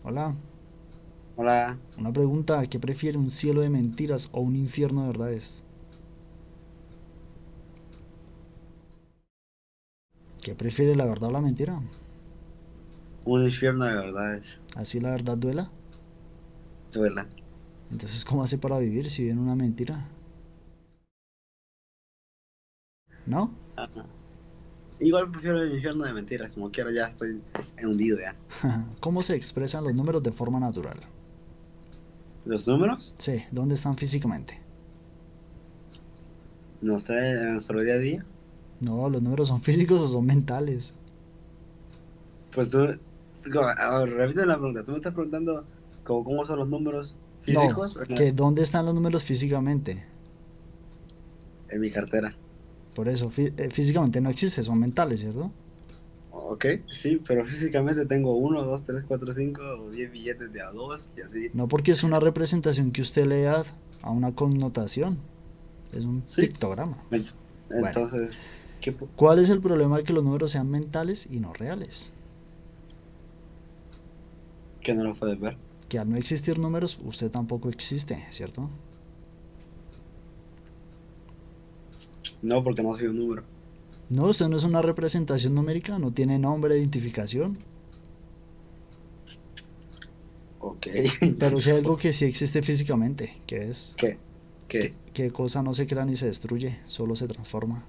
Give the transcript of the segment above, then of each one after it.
Hola, Hola, una pregunta, ¿qué prefiere un cielo de mentiras o un infierno de verdades? ¿Qué prefiere la verdad o la mentira? un infierno de verdades, Así la verdad duela. duela. Entonces, ¿cómo hace para vivir si vive en una mentira? ¿No? Ajá. Igual prefiero el infierno de mentiras, como quiera ya estoy hundido ya. ¿Cómo se expresan los números de forma natural? ¿Los números? Sí, ¿dónde están físicamente? No sé, en nuestro día a día. No, los números son físicos o son mentales. Pues tú, a ver, repite la pregunta, tú me estás preguntando cómo son los números No, físicos que ¿dónde están los números físicamente? en mi cartera. Por eso, físicamente no existe, son mentales, ¿cierto? Ok, sí, pero físicamente tengo uno, 2, 3, 4, 5 o 10 billetes de a 2 y así. No porque es una representación que usted le da a una connotación, es un Sí, pictograma. en- Bueno, entonces, ¿cuál es el problema de que los números sean mentales y no reales? ¿qué no lo puedes ver? Que al no existir números, usted tampoco existe, ¿cierto? No, porque no soy un número. No, usted no es una representación numérica, no tiene nombre, identificación, Ok. pero si hay algo que sí existe físicamente, que es ¿Qué? que, ¿Qué? que cosa no se crea ni se destruye, solo se transforma.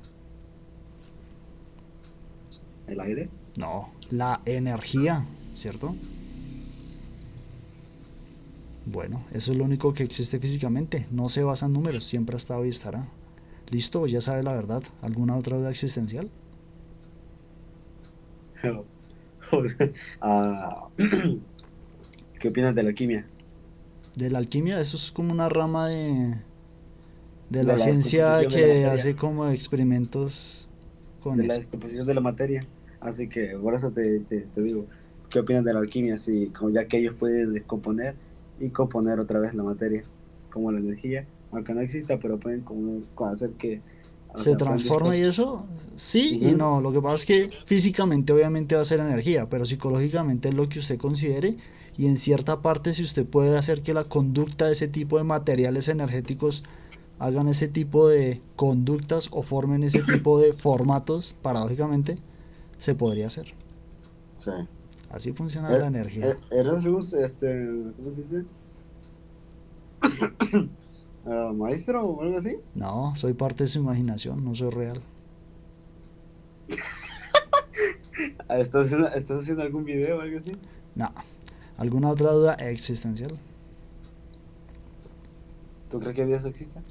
¿El aire? No, la energía, ¿cierto? Bueno, eso es lo único que existe físicamente, no se basa en números, siempre ha estado y estará. Listo, ya sabe la verdad. ¿Alguna otra duda existencial? Ah, ¿qué opinas de la alquimia? De la alquimia, eso es como una rama de De la la ciencia descomposición de la que materia. hace como experimentos con De la eso. descomposición de la materia. Así que por eso te digo, ¿qué opinas de la alquimia? Si, como ya que ellos pueden descomponer y componer otra vez la materia, como la energía, aunque no exista, pero pueden como hacer que, o ¿Se sea, pueden transforma y eso? Sí y Ujú. no. Lo que pasa es que físicamente obviamente va a ser energía, pero psicológicamente es lo que usted considere y en cierta parte si usted puede hacer que la conducta de ese tipo de materiales energéticos hagan ese tipo de conductas o formen ese tipo de formatos, paradójicamente, se podría hacer. Sí. Así funciona la energía. ¿Eres luz, ¿cómo se dice? ¿Maestro o algo así? No, soy parte de su imaginación, no soy real. ¿Estás haciendo algún video o algo así? No. ¿Alguna otra duda existencial? ¿Tú crees que Dios existe?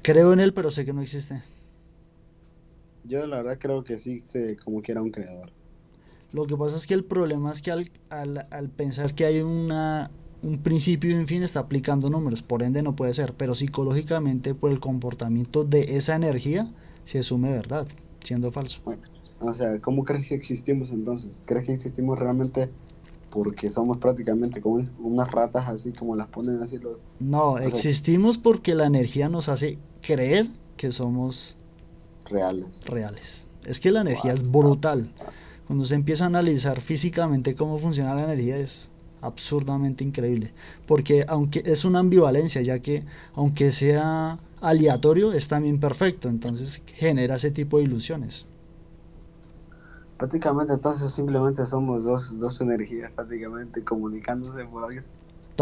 Creo en él, pero sé que no existe. Yo la verdad creo que sí sé como que era un creador. Lo que pasa es que el problema es que al pensar que hay un principio y un fin está aplicando números, por ende no puede ser, pero psicológicamente por el comportamiento de esa energía se asume verdad, siendo falso. Bueno, o sea, ¿cómo crees que existimos entonces? ¿Crees que existimos realmente porque somos prácticamente como unas ratas así como las ponen así los... No, O sea, existimos porque la energía nos hace creer que somos reales. reales. Es que la energía Wow. es brutal. Cuando se empieza a analizar físicamente cómo funciona la energía es absurdamente increíble. Porque aunque es una ambivalencia, ya que aunque sea aleatorio, es también perfecto. Entonces genera ese tipo de ilusiones. Prácticamente entonces simplemente somos dos energías prácticamente comunicándose por algo,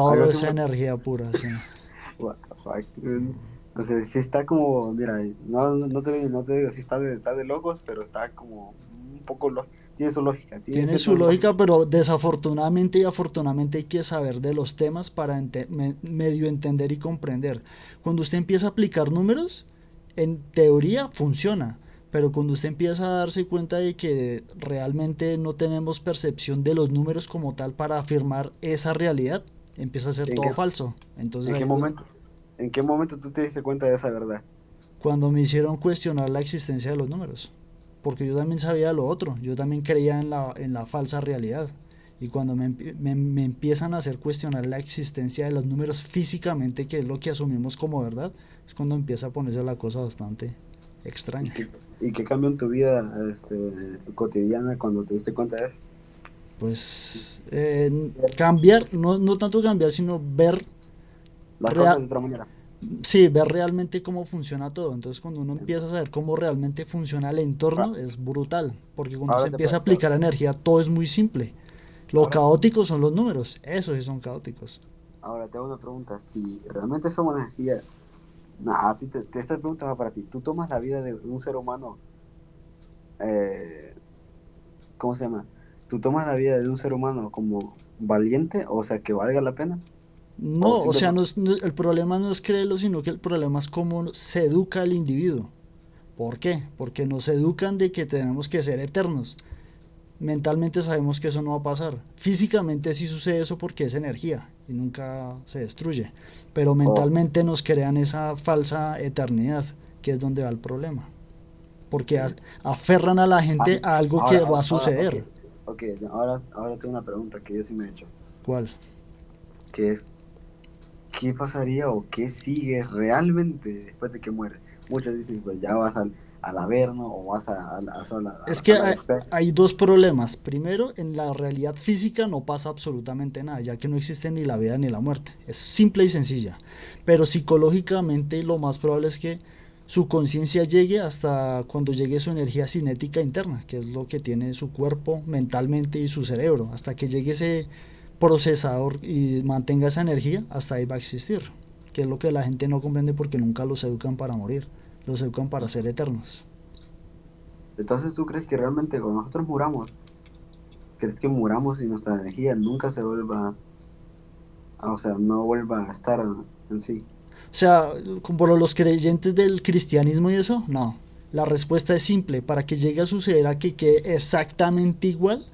algo Todo así. es energía pura, sí. What the fuck, man? O sea, sí está como, mira, no te digo si está de locos, pero está como un poco, tiene su lógica, tiene Tiene cierta su lógica. lógica, pero desafortunadamente y afortunadamente hay que saber de los temas para medio entender y comprender. Cuando usted empieza a aplicar números, en teoría funciona, pero cuando usted empieza a darse cuenta de que realmente no tenemos percepción de los números como tal para afirmar esa realidad, empieza a ser ¿En todo qué, falso. Entonces en qué ahí es momento, en qué momento tú te diste cuenta de esa verdad? cuando me hicieron cuestionar la existencia de los números. Porque yo también sabía lo otro, yo también creía en la falsa realidad. Y cuando me empiezan a hacer cuestionar la existencia de los números físicamente, que es lo que asumimos como verdad, es cuando empieza a ponerse la cosa bastante ¿Y extraña. qué, y qué cambió en tu vida, cotidiana cuando te diste cuenta de eso? Pues cambiar, no tanto cambiar, sino ver, las cosas rea- de otra manera. sí, ver realmente cómo funciona todo. Entonces cuando uno empieza a saber cómo realmente funciona el Ahora, entorno es brutal, porque cuando se ahora te, empieza a pre- aplicar energía todo es muy simple. Lo ahora, caótico son los números, esos sí son caóticos. ahora te hago una pregunta. Si realmente somos energía, nah, a ti esta pregunta va para ti. ¿Tú tomas la vida de un ser humano, eh, ¿cómo se llama? ¿Tú tomas la vida de un ser humano como valiente, o sea, que valga la pena? ¿O No, o sea, simplemente, el problema no es creerlo, sino que el problema es cómo se educa al individuo. ¿Por qué? Porque nos educan de que tenemos que ser eternos. Mentalmente sabemos que eso no va a pasar. Físicamente sí sucede eso porque es energía y nunca se destruye. Pero o mentalmente nos crean esa falsa eternidad, que es donde va el problema. Porque sí. aferran a la Ah, gente a algo que ahora, va a ok, suceder. ok, ahora tengo una pregunta que yo sí me he hecho, ¿Cuál? que es, ¿qué pasaría o qué sigue realmente después de que mueres? Muchos dicen, pues ya vas al Averno o vas a Es la que sala de espera. hay dos problemas. Primero, en la realidad física no pasa absolutamente nada, ya que no existe ni la vida ni la muerte. Es simple y sencilla. Pero psicológicamente lo más probable es que su conciencia llegue hasta cuando llegue su energía cinética interna, que es lo que tiene su cuerpo mentalmente y su cerebro. Hasta que llegue ese procesador y mantenga esa energía, hasta ahí va a existir. Que es lo que la gente no comprende porque nunca los educan para morir. Los educan para ser eternos. Entonces, ¿tú crees que realmente cuando nosotros muramos, crees que muramos y nuestra energía nunca se vuelva, o sea, no vuelva a estar en sí? O sea, como los creyentes del cristianismo y eso, no. La respuesta es simple. Para que llegue a suceder a que quede exactamente igual,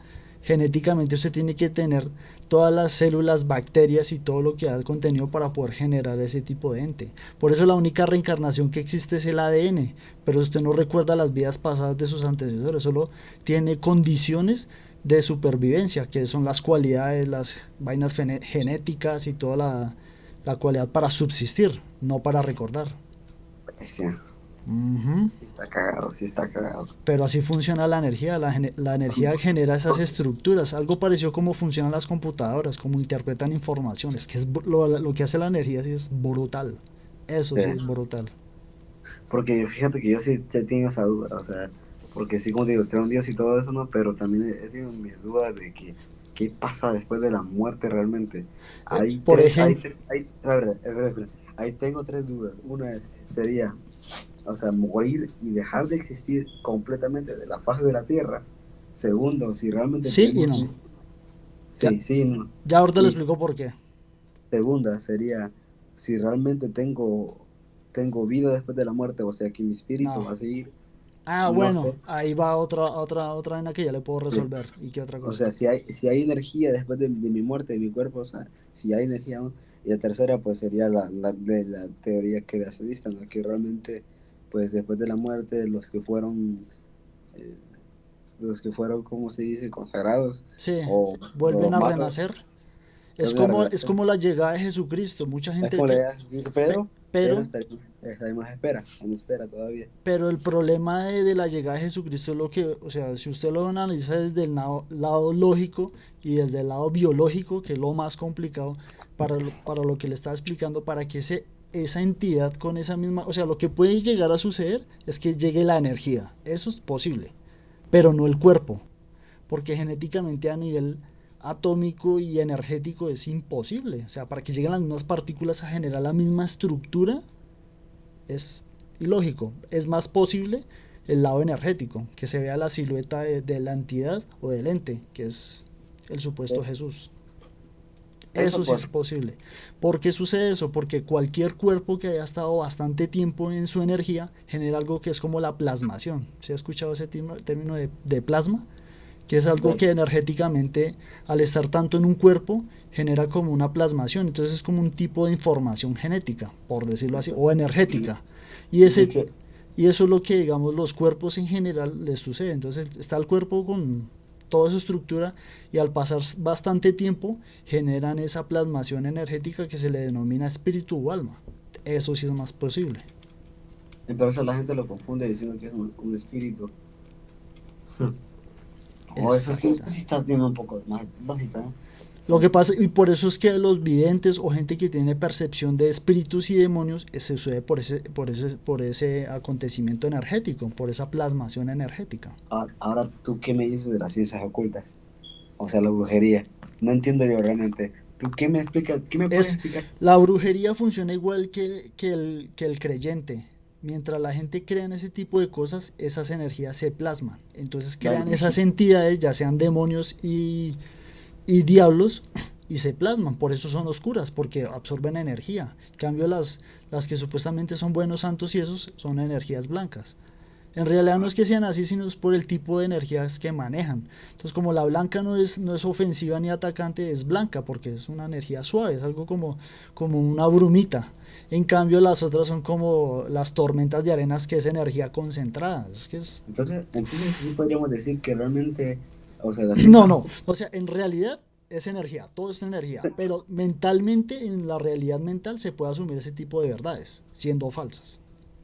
genéticamente usted tiene que tener todas las células, bacterias y todo lo que ha contenido para poder generar ese tipo de ente. Por eso la única reencarnación que existe es el ADN, pero usted no recuerda las vidas pasadas de sus antecesores, solo tiene condiciones de supervivencia, que son las cualidades, las vainas genéticas y toda la cualidad para subsistir, no para recordar. Bestia. Ujú. Sí está cagado, sí está cagado. Pero así funciona la energía. La energía genera esas estructuras. Algo parecido como funcionan las computadoras, como interpretan informaciones. Que es lo que hace la energía sí es brutal. Eso sí Eh, es brutal. Porque fíjate que yo sí tengo esa duda, o sea, porque sí, como te digo, creo en Dios y todo eso, ¿no? Pero también he tenido mis dudas de que qué pasa después de la muerte realmente. Por ejemplo, Ahí tengo tres dudas. Una sería, o sea, morir y dejar de existir completamente de la faz de la Tierra. Segundo, si realmente sí y tenemos no. un... Ya, Sí, sí, no. ya ahorita le Y explico por qué. segunda sería, si realmente tengo vida después de la muerte, o sea, que mi espíritu No. va a seguir. Ah, No bueno, sé, ahí va otra vaina que ya le puedo sí. resolver. ¿Y qué otra O cosa? sea, si hay energía después de mi muerte, de mi cuerpo, o sea, si hay energía aún. Y la tercera, pues sería de la teoría creacionista, ¿no? Que realmente, pues después de la muerte, eh, ¿cómo se dice?, consagrados Sí, o vuelven los a malos, renacer. es una Es relación. como la llegada de Jesucristo. Mucha Es gente como la que... idea de Jesucristo, pe- pero pero estaremos en espera todavía. Pero el problema de la llegada de Jesucristo es lo que, o sea, si usted lo analiza desde el lado lógico y desde el lado biológico, que es lo más complicado, para lo que le estaba explicando, para que esa entidad con esa misma, o sea, lo que puede llegar a suceder es que llegue la energía, eso es posible, pero no el cuerpo, porque genéticamente a nivel atómico y energético es imposible, o sea, para que lleguen las mismas partículas a generar la misma estructura, es ilógico. Es más posible el lado energético, que se vea la silueta de la entidad o del ente, que es el supuesto Eh, Jesús. Eso Eso sí es pues, posible. ¿Por qué sucede eso? Porque cualquier cuerpo que haya estado bastante tiempo en su energía genera algo que es como la plasmación. ¿Se ha escuchado ese término de plasma? Que es algo de, que energéticamente, al estar tanto en un cuerpo, genera como una plasmación. Entonces es como un tipo de información genética, por decirlo así, o y, energética. Y, y ese, que, y eso es lo que, digamos, los cuerpos en general les sucede. Entonces está el cuerpo con toda su estructura y al pasar bastante tiempo generan esa plasmación energética que se le denomina espíritu o alma. Eso sí es más posible. y por eso la gente lo confunde diciendo que es un espíritu. O eso sí, eso Exacto. sí está teniendo un poco de más lógica, ¿no? Lo que Sí. pasa, y por eso es que los videntes o gente que tiene percepción de espíritus y demonios se sucede por ese acontecimiento energético, por esa plasmación energética. Ahora, ¿tú qué me dices de las ciencias ocultas? O sea, la brujería. No entiendo yo realmente. ¿Tú qué me explicas? ¿Qué me puedes Es, explicar? la brujería funciona igual que el creyente. Mientras la gente crea en ese tipo de cosas, esas energías se plasman. Entonces La crean esas energía. entidades, ya sean demonios y diablos, y se plasman. Por eso son oscuras, porque absorben energía. En cambio, las que supuestamente son buenos santos y esos son energías blancas. En realidad no es que sean así, sino es por el tipo de energías que manejan. Entonces, como la blanca no es ofensiva ni atacante, es blanca porque es una energía suave, es algo como una brumita. En cambio, las otras son como las tormentas de arenas, que es energía concentrada. Es que es... Entonces sí podríamos decir que realmente, o sea, las No, ciencias no. ocultas. O sea, en realidad es energía, todo es energía. Pero mentalmente, en la realidad mental, se puede asumir ese tipo de verdades, siendo falsas.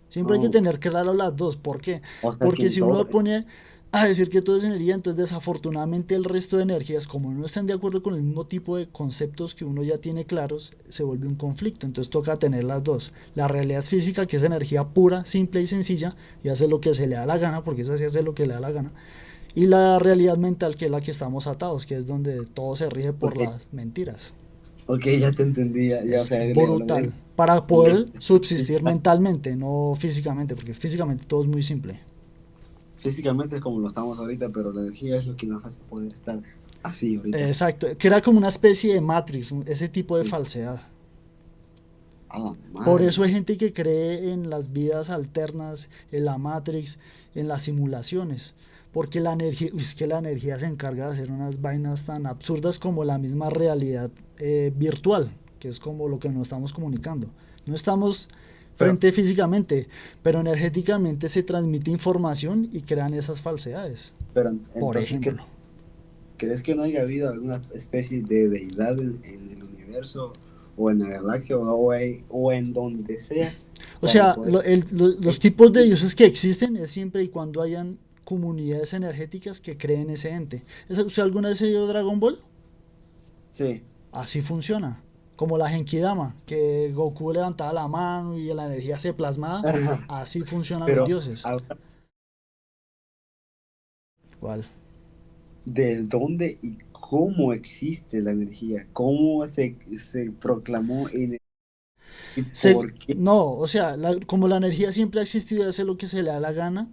Siempre hay que Ok. tener claro las dos. ¿Por qué? O sea, que Porque en si uno todo. pone a decir que todo es energía, entonces desafortunadamente el resto de energías, como no están de acuerdo con el mismo tipo de conceptos que uno ya tiene claros, se vuelve un conflicto. Entonces toca tener las dos. La realidad física, que es energía pura, simple y sencilla, y hace lo que se le da la gana, porque eso sí hace lo que le da la gana. Y la realidad mental, que es la que estamos atados, que es donde todo se rige por Ok, las mentiras. ok, ya te entendí. Ya, o Es sea, lo brutal. ven. Para Lo- poder subsistir física- mentalmente, no físicamente, porque físicamente todo es muy simple. Físicamente es como lo estamos ahorita, pero la energía es lo que nos hace poder estar así ahorita. Exacto, que era como una especie de Matrix, ese tipo de Sí. falsedad. A la Por madre. eso hay gente que cree en las vidas alternas, en la Matrix, en las simulaciones. Porque la energía, es que la energía se encarga de hacer unas vainas tan absurdas como la misma realidad virtual, que es como lo que nos estamos comunicando. No estamos Pero, frente físicamente, pero energéticamente se transmite información y crean esas falsedades. pero Por entonces, ejemplo. ¿crees que no haya habido alguna especie de deidad en el universo o en la galaxia o en donde sea O para sea, poder los tipos de dioses que existen es siempre y cuando hayan comunidades energéticas que creen ese ente. ¿Usted alguna vez ha oído Dragon Ball? sí. Así funciona. Como la Genkidama, que Goku levantaba la mano y la energía se plasmaba. Así funcionan los Pero dioses. ahora, ¿Cuál? ¿de dónde y cómo existe la energía? ¿Cómo se proclamó y por qué? No, o sea, como la energía siempre ha existido y hace lo que se le da la gana,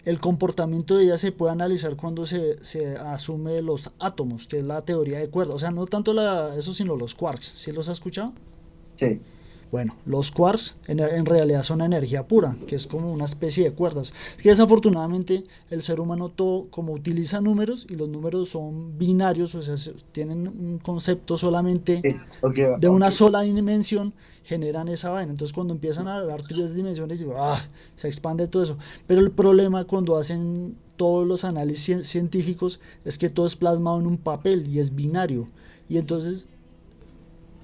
el comportamiento de ella se puede analizar cuando se asume los átomos, que es la teoría de cuerdas. O sea, no tanto eso, sino los quarks. ¿Sí los has escuchado? Sí, Bueno, los quarks en realidad son energía pura, que es como una especie de cuerdas. Es que desafortunadamente el ser humano todo, como utiliza números y los números son binarios, o sea, tienen un concepto solamente sí, ok, de ok. una sola dimensión, generan esa vaina. Entonces cuando empiezan a hablar tres dimensiones, digo, se expande todo eso. Pero el problema cuando hacen todos los análisis científicos es que todo es plasmado en un papel y es binario. Y entonces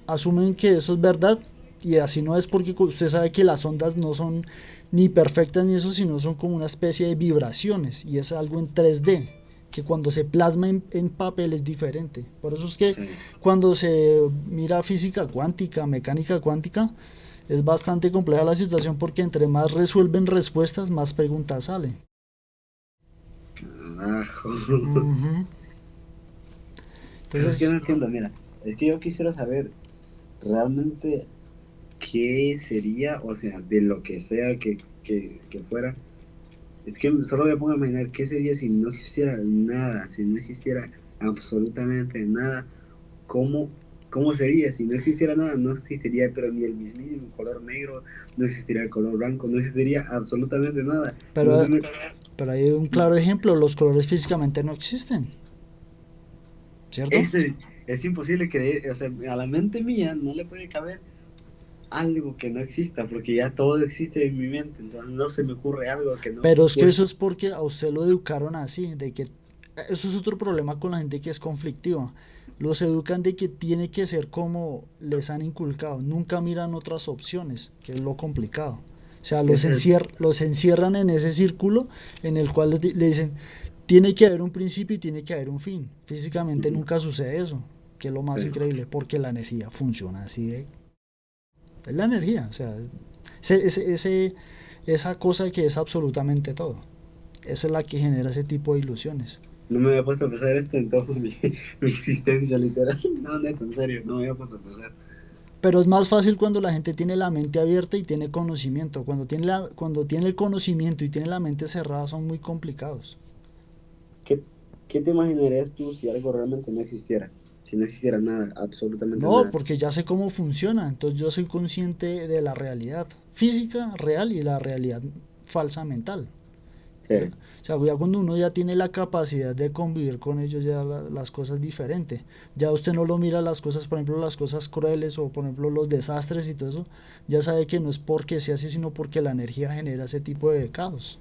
asumen que eso es verdad y así no es, porque usted sabe que las ondas no son ni perfectas ni eso, sino son como una especie de vibraciones y es algo en 3D que cuando se plasma en papel es diferente. Por eso es que Sí. cuando se mira física cuántica, mecánica cuántica, es bastante compleja la situación porque entre más resuelven respuestas, más preguntas salen. Carajo. Ujú. Pero es que Entonces, no entiendo, mira, es que yo quisiera saber realmente qué sería, o sea, de lo que sea que fuera. Es que solo me pongo a imaginar qué sería si no existiera nada, si no existiera absolutamente nada. ¿Cómo, cómo sería? Si no existiera nada, no existiría, pero ni el mismísimo color negro, no existiría el color blanco, no existiría absolutamente nada. No, pero, pero hay un claro ejemplo, los colores físicamente no existen, ¿cierto? es imposible creer, o sea, a la mente mía no le puede caber algo que no exista, porque ya todo existe en mi mente, entonces no se me ocurre algo que no Pero es que pueda. eso es porque a usted lo educaron así, de que eso es otro problema con la gente que es conflictiva. Los educan de que tiene que ser como les han inculcado, nunca miran otras opciones, que es lo complicado. O sea, Ese, los encierran en ese círculo en el cual le dicen, tiene que haber un principio y tiene que haber un fin. Físicamente Ujú. nunca sucede eso, que es lo más Sí. increíble, porque la energía funciona así de... Es la energía, o sea, esa cosa que es absolutamente todo. Esa es la que genera ese tipo de ilusiones. No me había puesto a pensar esto en toda mi existencia, literal. No, neta, en serio, no me había puesto a pensar. Pero es más fácil cuando la gente tiene la mente abierta y tiene conocimiento. Cuando tiene el conocimiento y tiene la mente cerrada son muy complicados. ¿Qué, qué te imaginarías tú si algo realmente no existiera? Si no existiera nada, absolutamente No, nada. porque ya sé cómo funciona. Entonces yo soy consciente de la realidad física real y la realidad falsa mental. ¿Ya? Sí. O sea, ya cuando uno ya tiene la capacidad de convivir con ellos, ya las cosas diferentes. Ya usted no lo mira las cosas, por ejemplo, las cosas crueles o por ejemplo los desastres y todo eso, ya sabe que no es porque sea así, sino porque la energía genera ese tipo de caos,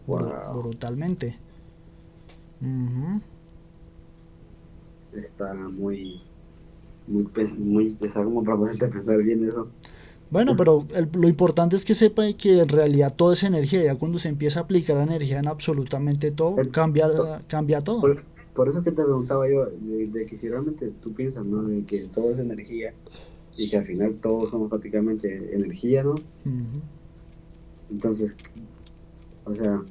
Wow. brutalmente. Ujú. Está muy, está como para poderte pensar bien eso. Bueno, pero lo importante es que sepa que en realidad todo es energía. Ya cuando se empieza a aplicar la energía en absolutamente todo, Eh, Por, cambia todo. por- por eso que te preguntaba yo, de que si realmente tú piensas, ¿no? De que todo es energía y que al final todos somos prácticamente energía, ¿no? Ujú. Entonces, o sea,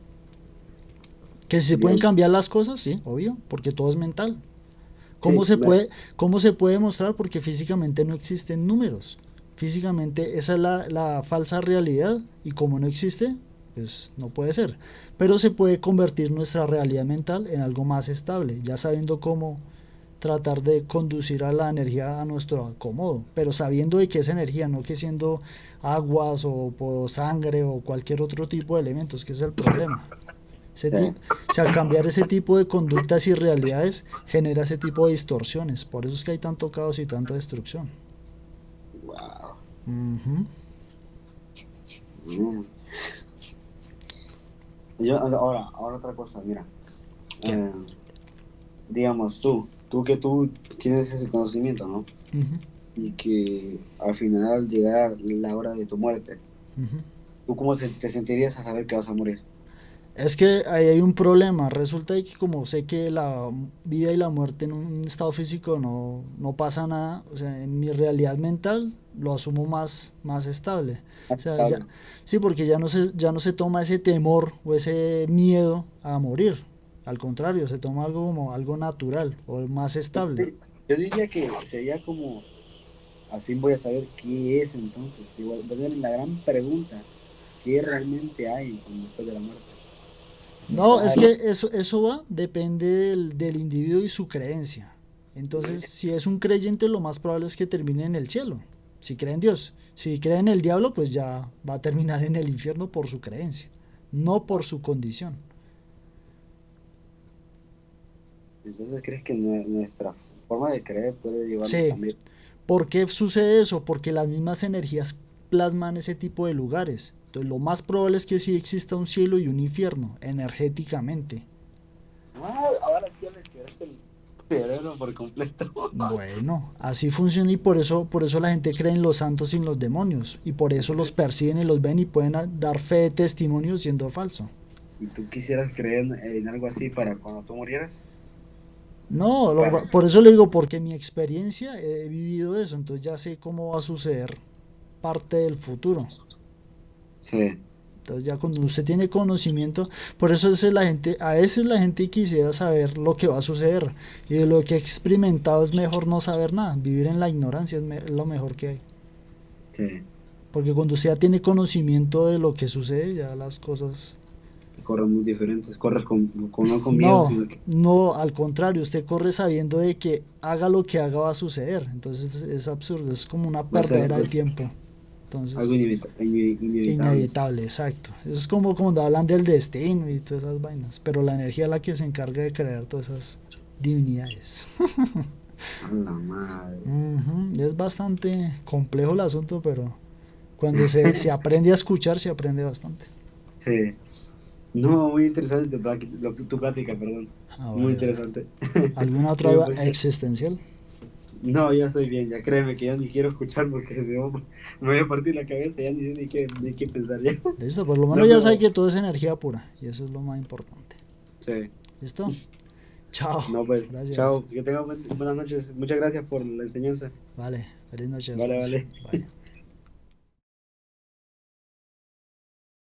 Que si se pueden digamos, cambiar las cosas, sí, obvio, porque todo es mental. ¿Cómo sí, se puede, cómo se puede mostrar? Porque físicamente no existen números. Físicamente esa es la falsa realidad y como no existe, pues no puede ser. Pero se puede convertir nuestra realidad mental en algo más estable, ya sabiendo cómo tratar de conducir a la energía a nuestro acomodo, pero sabiendo de qué es energía, no que siendo aguas o sangre o cualquier otro tipo de elementos, que es el problema. sí, O sea, cambiar ese tipo de conductas y realidades genera ese tipo de distorsiones. Por eso es que hay tanto caos y tanta destrucción. wow. Ujú. Mm. Yo, ahora otra cosa, mira, ¿Qué? eh, digamos tú que tú tienes ese conocimiento, ¿no? Ujú, Y que al final llegar la hora de tu muerte, ujú. ¿tú cómo te sentirías al saber que vas a morir? Es que ahí hay un problema. Resulta que como sé que la vida y la muerte en un estado físico no pasa nada, o sea, en mi realidad mental lo asumo más estable. O sea, ya, Aceptable. sí, porque ya no se toma ese temor o ese miedo a morir. Al contrario, se toma algo como algo natural o más estable. Yo diría que sería como, al fin voy a saber qué es entonces. Igual, va a ser la gran pregunta, ¿qué realmente hay después de la muerte? No, Aceptar es algo. que eso va, depende del individuo y su creencia. Entonces, si es un creyente, lo más probable es que termine en el cielo, si cree en Dios. Si cree en el diablo, pues ya va a terminar en el infierno por su creencia, no por su condición. Entonces, ¿crees que nuestra forma de creer puede llevarnos Sí, también? ¿por qué sucede eso? Porque las mismas energías plasman ese tipo de lugares. Entonces, lo más probable es que sí exista un cielo y un infierno, energéticamente. Ah, ahora sí ya me quedaste el cerebro por completo. Bueno, así funciona y por eso la gente cree en los santos y en los demonios y por eso los Entonces, persiguen y los ven y pueden dar fe de testimonio siendo falso. ¿y tú quisieras creer en algo así para cuando tú murieras? No, Para, por eso le digo, porque mi experiencia he vivido eso, entonces ya sé cómo va a suceder parte del futuro. sí, Entonces ya cuando usted tiene conocimiento, por eso a veces la gente quisiera saber lo que va a suceder y de lo que he experimentado es mejor no saber nada, vivir en la ignorancia es lo mejor que hay. sí, Porque cuando usted ya tiene conocimiento de lo que sucede, ya las cosas... corren muy diferentes, corres no con miedo, No, sino que no, al contrario, usted corre sabiendo de que haga lo que haga va a suceder. Entonces es absurdo, es como una va a ser perdera de tiempo. algo Entonces, inevitable. inevitable, exacto. Eso es como cuando hablan del destino y todas esas vainas. Pero la energía es la que se encarga de crear todas esas divinidades. A la madre. Ujú, es bastante complejo el asunto, pero cuando se aprende a escuchar, se aprende bastante. Sí. No, muy interesante tu plática, perdón. Ah, Muy vale, vale. interesante. ¿Alguna otra Ya me duda pusiste- existencial? No, ya estoy bien, ya créeme que ya ni quiero escuchar porque me voy a partir la cabeza, ya ni sé ni qué pensar ya. Listo, por lo menos No, ya sabe pero que todo es energía pura y eso es lo más importante. Sí. ¿Listo? Chao. No, pues, Gracias. chao. Que tengan buenas noches. Muchas gracias por la enseñanza. Vale, feliz noche, Vale, descanse. vale. Bye.